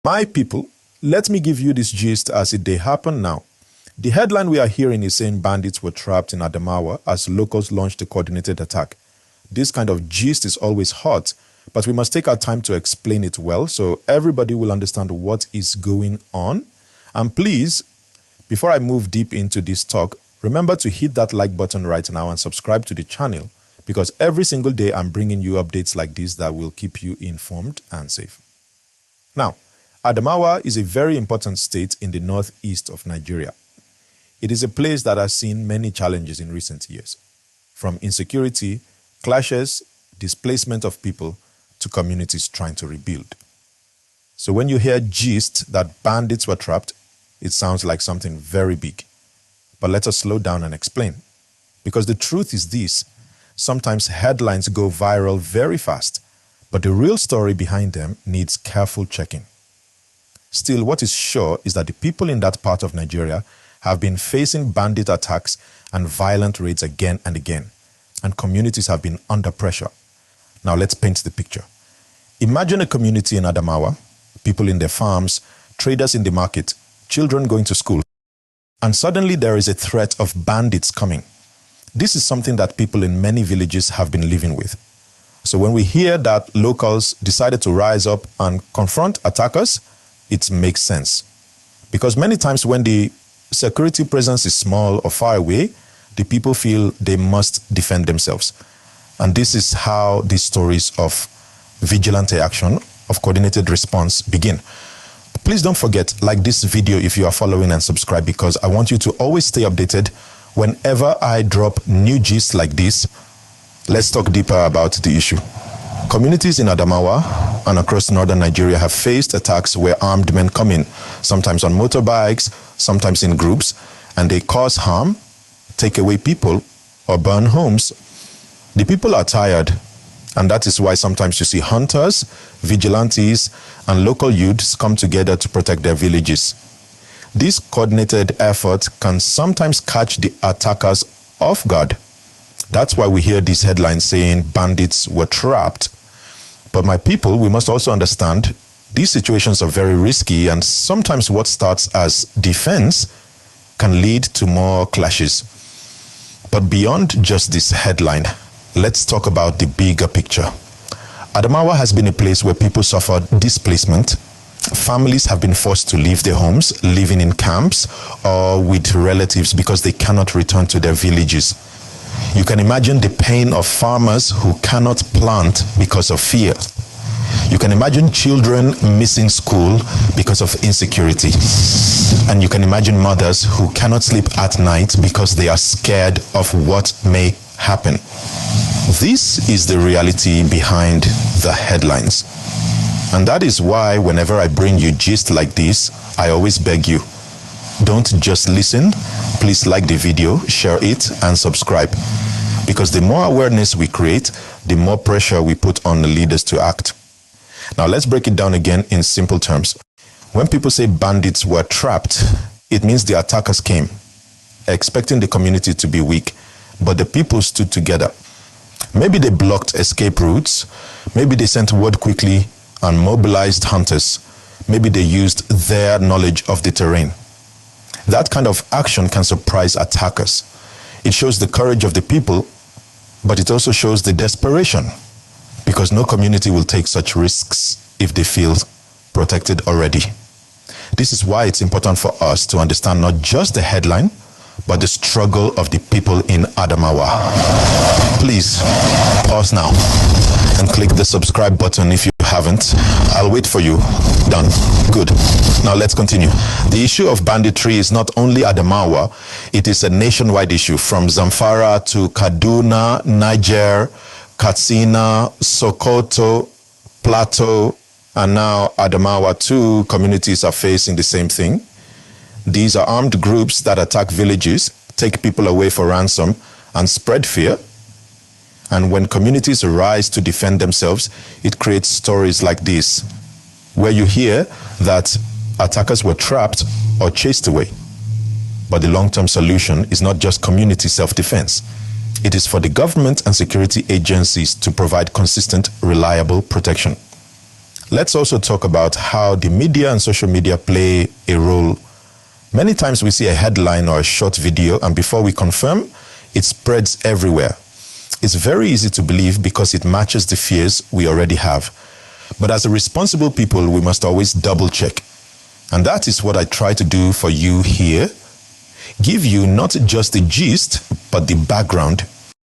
My people, let me give you this gist as it dey happen now. The headline we are hearing is saying bandits were trapped in Adamawa as locals launched a coordinated attack. This kind of gist is always hot, but we must take our time to explain it well so everybody will understand what is going on. And please, before I move deep into this talk, remember to hit that like button right now and subscribe to the channel because every single day I'm bringing you updates like this that will keep you informed and safe. Now, Adamawa is a very important state in the northeast of Nigeria. It is a place that has seen many challenges in recent years, from insecurity, clashes, displacement of people, to communities trying to rebuild. So when you hear gist that bandits were trapped, it sounds like something very big. But let us slow down and explain. Because the truth is this, sometimes headlines go viral very fast, but the real story behind them needs careful checking. Still, what is sure is that the people in that part of Nigeria have been facing bandit attacks and violent raids again and again, and communities have been under pressure. Now let's paint the picture. Imagine a community in Adamawa, people in their farms, traders in the market, children going to school, and suddenly there is a threat of bandits coming. This is something that people in many villages have been living with. So when we hear that locals decided to rise up and confront attackers, it makes sense. Because many times when the security presence is small or far away, the people feel they must defend themselves. And this is how these stories of vigilante action, of coordinated response begin. Please don't forget, like this video if you are following and subscribe, because I want you to always stay updated whenever I drop new gists like this. Let's talk deeper about the issue. Communities in Adamawa and across northern Nigeria have faced attacks where armed men come in, sometimes on motorbikes, sometimes in groups, and they cause harm, take away people, or burn homes. The people are tired, and that is why sometimes you see hunters, vigilantes, and local youths come together to protect their villages. This coordinated effort can sometimes catch the attackers off guard. That's why we hear these headlines saying bandits were trapped. But my people, we must also understand these situations are very risky, and sometimes what starts as defense can lead to more clashes. But beyond just this headline, let's talk about the bigger picture. Adamawa has been a place where people suffered displacement. Families have been forced to leave their homes, living in camps or with relatives because they cannot return to their villages. You can imagine the pain of farmers who cannot plant because of fear. You can imagine children missing school because of insecurity. And you can imagine mothers who cannot sleep at night because they are scared of what may happen. This is the reality behind the headlines. And that is why whenever I bring you gist like this, I always beg you, don't just listen. Please like the video, share it, and subscribe. Because the more awareness we create, the more pressure we put on the leaders to act. Now let's break it down again in simple terms. When people say bandits were trapped, it means the attackers came, expecting the community to be weak, but the people stood together. Maybe they blocked escape routes, maybe they sent word quickly and mobilized hunters, maybe they used their knowledge of the terrain. That kind of action can surprise attackers. It shows the courage of the people, but it also shows the desperation, because no community will take such risks if they feel protected already. This is why it's important for us to understand not just the headline, but the struggle of the people in Adamawa. Please pause now and click the subscribe button if you haven't. I'll wait for you. Done. Good. Now let's continue. The issue of banditry is not only Adamawa, it is a nationwide issue from Zamfara to Kaduna, Niger, Katsina, Sokoto, Plateau, and now Adamawa too. Communities are facing the same thing. These are armed groups that attack villages, take people away for ransom, and spread fear. And when communities rise to defend themselves, it creates stories like this, where you hear that attackers were trapped or chased away. But the long-term solution is not just community self-defense. It is for the government and security agencies to provide consistent, reliable protection. Let's also talk about how the media and social media play a role. Many times we see a headline or a short video, and before we confirm, it spreads everywhere. It's very easy to believe because it matches the fears we already have. But as a responsible people, we must always double check. And that is what I try to do for you here. Give you not just the gist, but the background